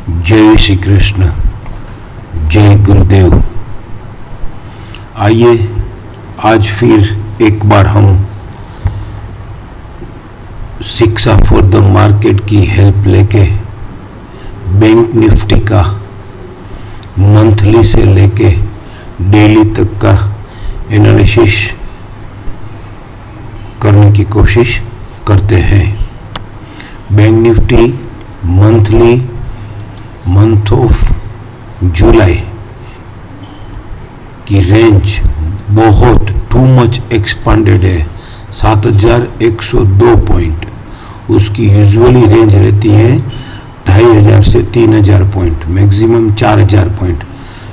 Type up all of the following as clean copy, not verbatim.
जय श्री कृष्ण, जय गुरुदेव। आइए आज फिर एक बार हम शिक्षा फॉर द मार्केट की हेल्प लेके बैंक निफ्टी का मंथली से लेके डेली तक का एनालिसिस करने की कोशिश करते हैं। Bank Nifty monthly month of July की रेंज बहुत टू मच एक्सपांडेड है, 7102 पॉइंट। उसकी यूजुअली रेंज रहती है 2500 से 3000 पॉइंट, मैक्सिमम 4000 पॉइंट,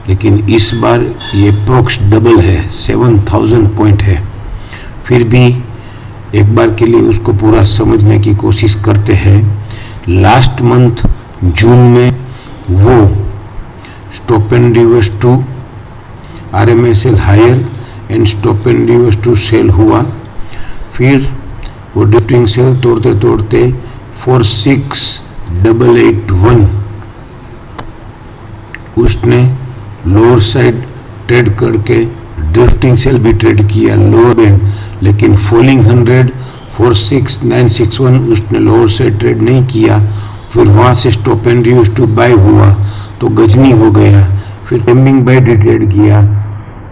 लेकिन इस बार ये अप्रोक्स डबल है, 7000 पॉइंट है। फिर भी एक बार के लिए उसको पूरा समझने की कोशिश करते हैं। लास्ट मंथ जून में वो stop and reverse to RMSL higher and stop and reverse to sell हुआ। फिर वो ड्रिफ्टिंग सेल तोड़ते तोड़ते 46881 उसने लोअर साइड ट्रेड करके ड्रिफ्टिंग सेल भी ट्रेड किया लोअर एंड, लेकिन फॉलिंग 100 46961 उसने लोअर साइड ट्रेड नहीं किया। फिर वहाँ से stop and reverse to buy हुआ तो गजनी हो गया। फिर टेमिंग बाय ट्रेड किया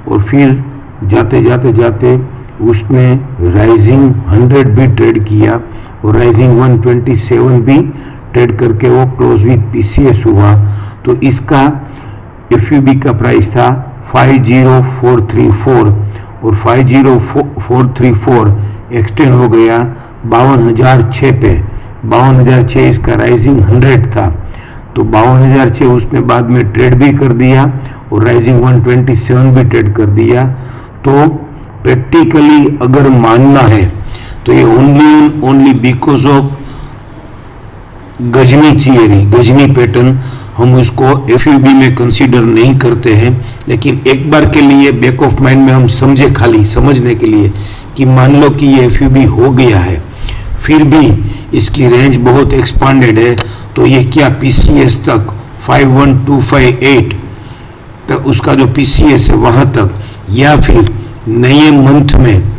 और फिर जाते जाते जाते उसने राइजिंग 100 भी ट्रेड किया और राइजिंग 127 भी ट्रेड करके वो क्लोज विथ PCS हुआ। तो इसका FUB का प्राइस था 50434 और 50434 एक्सटेंड हो गया 52006 पे। 52006 इसका राइजिंग 100 था, तो 52006 उसने बाद में ट्रेड भी कर दिया और राइजिंग 127 भी ट्रेड कर दिया। तो प्रैक्टिकली अगर मानना है तो ये only because of Ghajini theory, Ghajini pattern, हम उसको FUB में कंसीडर नहीं करते हैं। लेकिन एक बार के लिए बैक ऑफ माइंड में हम समझे, खाली समझने के लिए कि मान लो कि ये FUB हो गया है, फिर भी इसकी रेंज बहुत एक्सपांडेड है, तो ये क्या PCS तक 51258 तक उसका जो PCS है वहाँ तक, या फिर नए मंथ में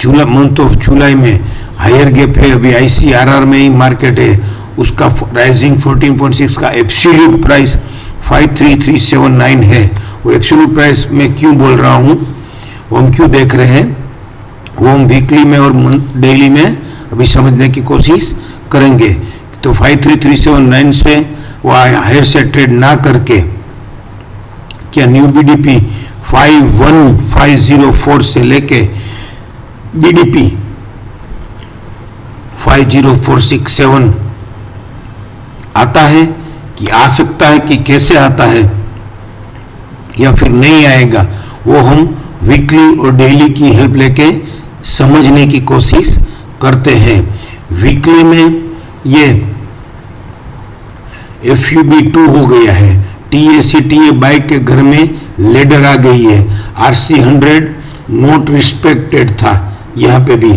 मंथ ऑफ जुलाई में हायर गैप है। अभी ICRR में ही मार्केट है, उसका राइजिंग 14.6 का एब्सोल्यूट प्राइस 53379 है। वो एब्सोल्यूट प्राइस में क्यों बोल रहा हूँ, वो हम क्यों देख रहे हैं, वो हम वीकली में और डेली में अभी समझने की कोशिश करेंगे। तो 53379 से वो हायर से ट्रेड ना करके क्या न्यू BDP 51504 से लेके BDP 50467 आता है कि आ सकता है कि कैसे आता है या फिर नहीं आएगा, वो हम वीकली और डेली की हेल्प लेके समझने की कोशिश करते हैं। वीकली में ये FUB 2 हो गया है, TACTA बाय के घर में लेडर आ गई है, RC 100 नॉट रिस्पेक्टेड था यहाँ पे भी,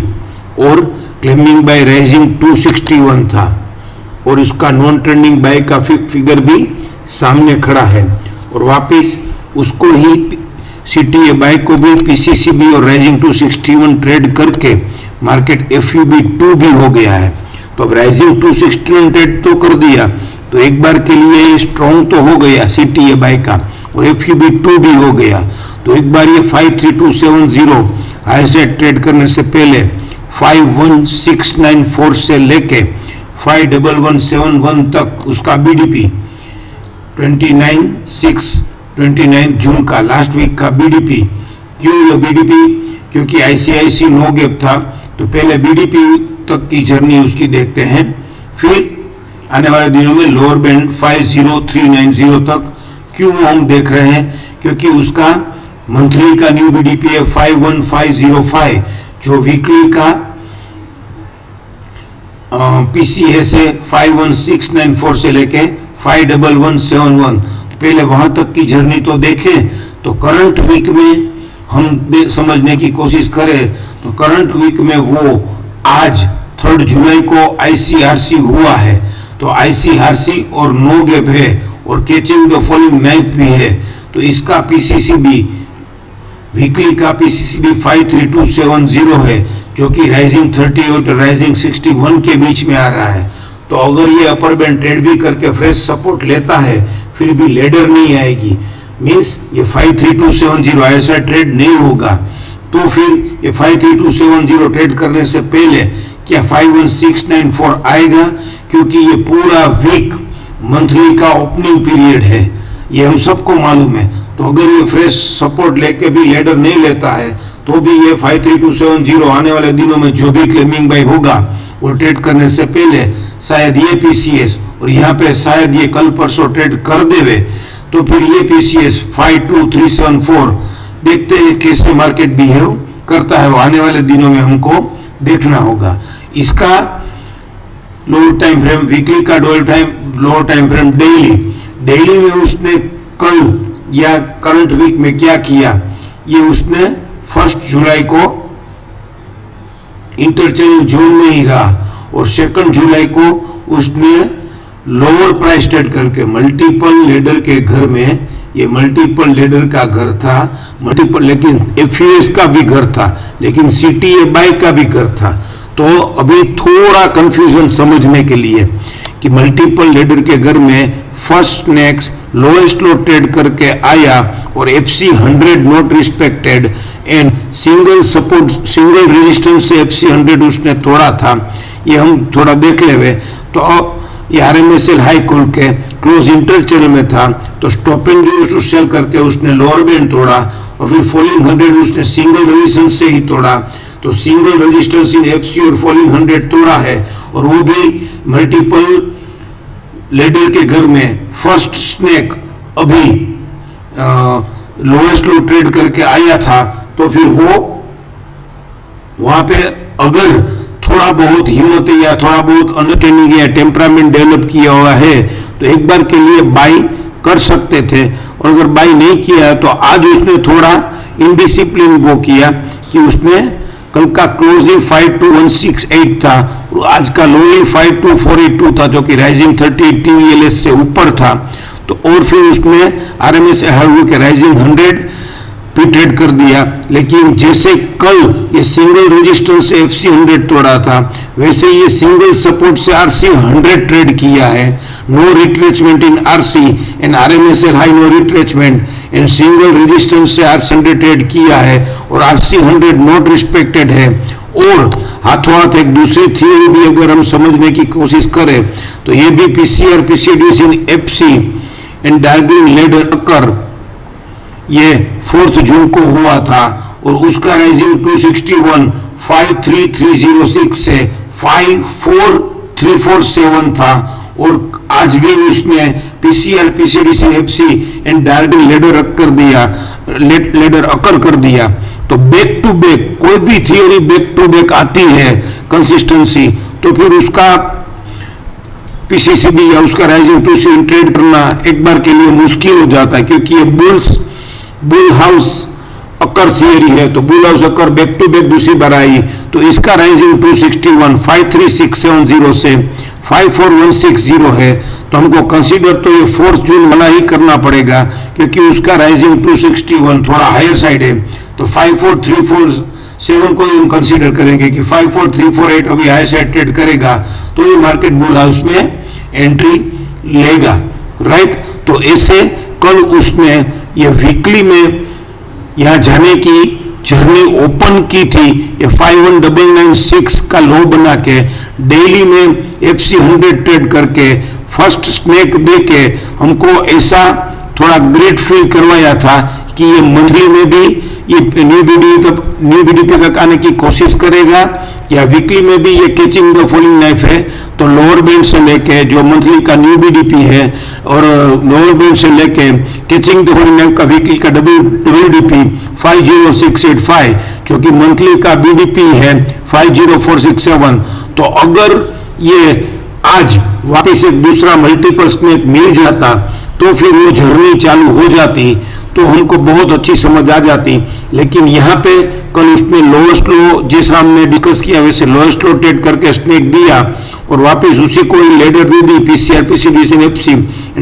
और क्लेमिंग बाय राइजिंग 261 था, और इसका नॉन ट्रेंडिंग बाय का फिगर भी सामने खड़ा है। और वापस उसको ही CTA बाय को भी PCCB और राइजिंग 261 ट्रेड करके मार्केट FUB 2 भी हो गया है। तो अब राइजिंग 261 ट्रेड तो कर दिया, तो एक बार के लिए स्ट्रॉन्ग तो हो गया CTA बाय का, और FUB 2 भी हो गया। तो एक बार ये 53270 हाई से ट्रेड करने से पहले 51694 से लेके 51171 तक उसका BDP 29 जून का लास्ट वीक का BDP। क्यों ये BDP, क्योंकि ICIC नो गैप था, तो पहले BDP तक की जर्नी उसकी देखते हैं। फिर आने वाले दिनों में लोअर बैंड 50390 तक क्यों हम देख रहे हैं, क्योंकि उसका मंथली का न्यू BDP है 51505, जो वीकली का PCS है 51694 से लेके 51171। पहले वहां तक की जर्नी तो देखें। तो करंट वीक में हम समझने की कोशिश करें तो करंट वीक में वो आज 3 जुलाई को ICRC हुआ है, तो ICRC और नो गैप है और कैचिंग द फॉलिंग नाइफ भी है, तो इसका पीसीसीबी वीकली का पीसीसीबी 53270 है, जो कि राइजिंग 30 और राइजिंग 61 के बीच में आ रहा है। तो अगर ये अपर बैंड ट्रेड भी करके फ्रेश सपोर्ट लेता है, फिर भी लेडर नहीं आएगी, मींस ये 53270 ऐसा ट्रेड नहीं होगा। तो फिर ये 53270 ट्रेड करने से पहले क्या 51694 आएगा, क्योंकि ये पूरा वीक मंथली का ओपनिंग पीरियड है, ये हम सबको मालूम है। तो अगर ये फ्रेश सपोर्ट लेके भी लेडर नहीं लेता है, तो भी ये 53270 आने वाले दिनों में जो भी क्लेमिंग बाय होगा वो ट्रेड करने से पहले शायद ये पीसीएस और यहाँ पे शायद ये कल परसों ट्रेड कर देवे, तो फिर ये पीसीएस 52374 देखते हैं कैसे मार्केट बिहेव करता है, वो आने वाले दिनों में हमको देखना होगा। इसका लोअर टाइम फ्रेम वीकली का लोअर टाइम फ्रेम डेली में उसने कल या करंट वीक में क्या किया, ये उसने 1 जुलाई को इंटरचेंज जोन में ही रहा और 2 जुलाई को उसने लोअर प्राइस ट्रेड करके मल्टीपल लेडर के घर में, ये मल्टीपल लेडर का घर था, मल्टीपल लेकिन एफयूएस का भी घर था, लेकिन सीटीए बाय का भी घर था। तो अभी थोड़ा कंफ्यूजन समझने के लिए कि मल्टीपल लेडर के घर में फर्स्ट नेक्स्ट लोएस्ट लो ट्रेड करके आया और FC 100 not respected and single support single resistance से एफसी 100 उसने तोड़ा था, ये हम थोड़ा देख लेवे। तो ये आरएमएसएल हाई खोल के क्लोज इंटर चैनल में था, तो स्टॉप एंड यूज सेल करके उसने लोअर बैंड तोड़ा और फिर फॉलिंग 100 उसने सिंगल रेजिस्टेंस से ही तोड़ा। तो सिंगल रेजिस्टेंस इन एफसी और फॉलिंग 100 तोड़ा है, और वो भी मल्टीपल लेडर के घर में फर्स्ट स्नैक अभी लोएस्ट लो ट्रेड करके आया था। तो फिर वो वहां पे अगर थोड़ा बहुत हिम्मत या थोड़ा बहुत अंडरस्टैंडिंग या टेम्परामेंट डेवलप किया हुआ है, तो एक बार के लिए बाई कर सकते थे। और अगर बाई नहीं किया तो आज उसने थोड़ा इनडिसिप्लिन वो किया कि उसने कल का क्लोजिंग 52168 था और आज का लो ही 52482 था, जो कि राइजिंग 30 टीवीएलएस से ऊपर था। तो और फिर उसने आरएमएस के राइजिंग 100 भी ट्रेड कर दिया। लेकिन जैसे कल ये सिंगल रेजिस्टेंस से एफसी 100 तोड़ा था, वैसे ये सिंगल सपोर्ट से आरसी 100 ट्रेड किया है। No retracement in RC and RMSL high no retracement and single resistance से आरसी 100 ट्रेड किया है और आरसी 100 नॉट रिस्पेक्टेड है। और हाथों हाथ एक दूसरी थियोरी भी अगर हम समझने की कोशिश करें, तो ये भी PCR PCDS in FC and diagonal ladder occur ये 4 जून को हुआ था और उसका राइजिंग 261 53306 से 54347 था। और आज भी उसने PCR PCDC FC and diagonal ladder occur कर दिया। तो बैक टू बैक कोई भी थियोरी बैक टू बैक आती है कंसिस्टेंसी, तो फिर उसका पीसीसीबी या उसका राइजिंग 2 ट्रेड करना एक बार के लिए मुश्किल हो जाता है, क्योंकि ये बुल हाउस अकर थियरी है। तो bull house occur back to back दूसरी बार आई, तो इसका राइजिंग 261 53670 से 54160 है। तो हमको कंसीडर तो ये 4 जून वाला ही करना पड़ेगा, क्योंकि उसका राइजिंग 261 थोड़ा हायर साइड है। तो 54347 को हम कंसीडर करेंगे कि 54348 अभी हायर साइड ट्रेड करेगा, तो ये मार्केट बुल हाउस में एंट्री लेगा, राइट। तो ऐसे कल उसने ये वीकली में यहां जाने की जर्नी ओपन की थी, ये 51996 का लो बना के डेली में एफसी 100 ट्रेड करके फर्स्ट स्नैक दे के हमको ऐसा थोड़ा ग्रेट फील करवाया था कि ये मंथली में भी ये न्यू बीडीपी तक आने की कोशिश करेगा, या वीकली में भी ये कैचिंग द फॉलिंग नाइफ है। तो लोअर बैंड से लेके जो मंथली का न्यू बीडीपी है और लोअर बैंड से लेके कैचिंग द फॉलिंग नाइफ का वीकली का डब्ल्यूडीपी 50685, जो कि मंथली का बीडीपी है 50467। तो अगर ये आज वापस एक दूसरा मल्टीपल स्नैक मिल जाता, तो फिर वो जर्नी चालू हो जाती, तो हमको बहुत अच्छी समझ आ जाती। लेकिन यहाँ पे कल उसने लोएस्ट लो, जैसा हमने डिस्कस किया वैसे लोएस्ट लो ट्रेड करके स्नैक दिया और वापस उसी को ही लेडर दे दी पीसीआर पीसीबीसी एफसी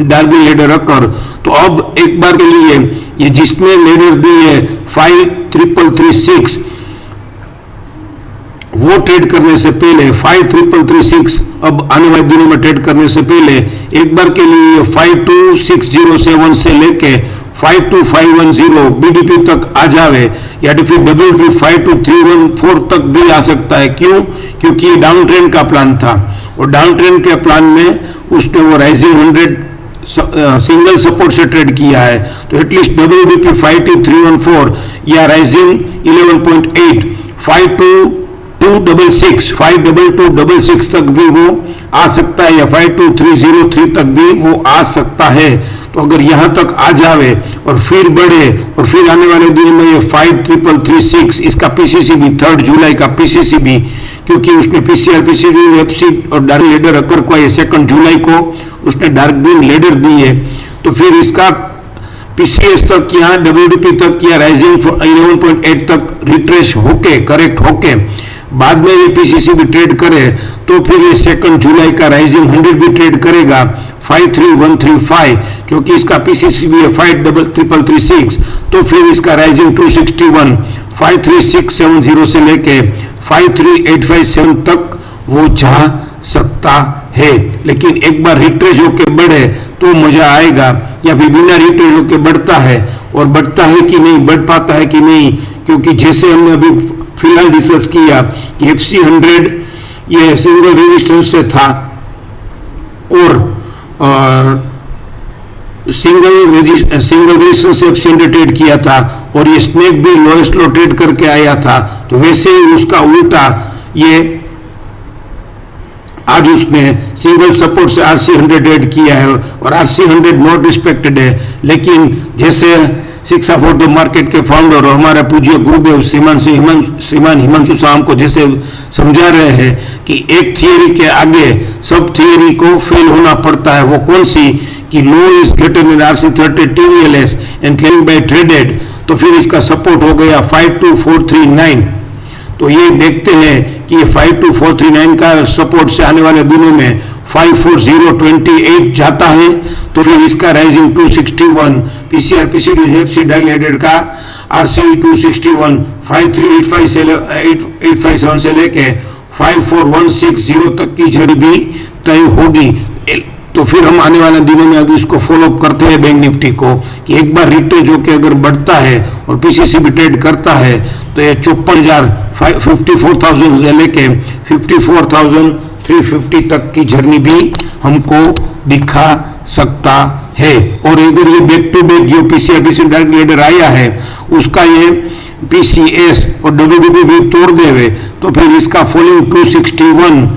डार्बी लेडर अकर। तो अब एक बार के लिए ये जिसने लेडर दी है 5336 वो ट्रेड करने से पहले 5336 अब आने वाले दिनों में ट्रेड करने से पहले एक बार के लिए 52607 से लेके 52510 बीडीपी तक आ जावे या फिर डब्ल्यूटी 52314 तक भी आ सकता है। क्यों? क्योंकि ये डाउन ट्रेंड का प्लान था और डाउन ट्रेंड के प्लान में उसने वो राइजिंग 100 सिंगल सपोर्ट से ट्रेड किया है। तो एटलीस्ट डब्ल्यूडीपी 52314 या राइजिंग 11.8 52266 तक भी वो आ सकता है या 52303 तक भी वो आ सकता है। तो अगर यहां तक आ जावे और फिर बढ़े और फिर आने वाले दिन में ये 5336 इसका पीसीसी भी 3 जुलाई का पीसीसी भी, क्योंकि उसने पीसीआर पीसीबी एफसी और डार्क लेडर अकर को ये 2 जुलाई को उसने डार्क ग्रीन लेडर दी है। तो फिर इसका पीसीएस तक या डब्ल्यूडीपी तक या राइजिंग 11.8 तक रिट्रेस होके करेक्ट होके बाद में ये पीसीसी भी ट्रेड करे तो फिर ये 2 जुलाई का राइजिंग 100 भी ट्रेड करेगा 53135, क्योंकि इसका पीसीसी भी है 5336। तो फिर इसका राइजिंग 261 53670 से लेके 53857 तक वो जा सकता है। लेकिन एक बार रिट्रेस होके बढ़े तो मजा आएगा, या फिर बिना रिट्रेस होके बढ़ता है और बढ़ता है कि नहीं, बढ़ पाता है कि नहीं, क्योंकि जैसे हमने अभी फिलहाल डिस्कस किया कि एफसी 100 ये सिंगल रेजिस्टेंस से था और सिंगल रेजिस्टेंस से एफसी 100 ट्रेड किया था और ये स्नेक भी लोएस्ट लो ट्रेड करके आया था। तो वैसे ही उसका उल्टा ये आज उसने सिंगल सपोर्ट से आरसी 100 ट्रेड किया है और आरसी 100 नॉट रिस्पेक्टेड है। लेकिन जैसे शिक्षा फॉर द मार्केट के फाउंडर और हमारे पूज्य गुरुदेव श्रीमान हिमांशु साहब को जैसे समझा रहे हैं कि एक थियरी के आगे सब थियरी को फेल होना पड़ता है। वो कौन सी? कि low is greater than RC 30 TVLS and claim by traded. तो फिर इसका सपोर्ट हो गया 52439। तो ये देखते हैं कि ये 52439 का सपोर्ट से आने वाले दिनों में 54028 जाता है। तो फिर इसका rising 261 PCR PCB FC dilated का आरसी 261 53857 से लेके 54160 तक की जर्नी भी तय होगी। तो फिर हम आने वाले दिनों में अगर इसको फॉलो करते हैं बैंक निफ्टी को कि एक बार रिट्रेस होकर अगर बढ़ता है और पीसीसी भी ट्रेड करता है तो ये 54,000 से लेके 54,350 तक की जर्नी भी हमको दिखा सकता है। और अगर ये बैक टू बैक जो पीसीआर पीसी डायरेक्ट लेडर आया है उसका ये पीसीएस और डब्ल्यूडीपी भी तोड़ देवे तो फिर इसका फॉलोइंग 261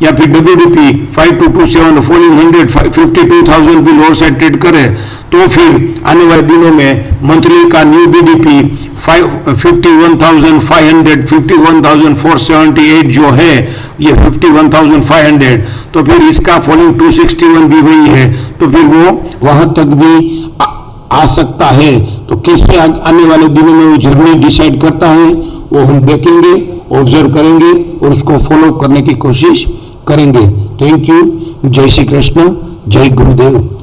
या फिर डब्ल्यूडीपी 5227 फॉलोइंग 152,000 भी लोअर साइड ट्रेड करे तो फिर आने वाले दिनों में मंथली का न्यू बीडीपी 51,500 51,478 जो है ये 51,500। तो फिर इसका फॉलोइंग 261 भी वही है तो फिर वो वहां तक भी आ सकता है। तो कैसे आने वाले दिनों में वो जर्नी डिसाइड करता है वो हम देखेंगे, ऑब्जर्व करेंगे और उसको फॉलो करने की कोशिश करेंगे। Thank you. जय श्री कृष्ण, जय गुरुदेव।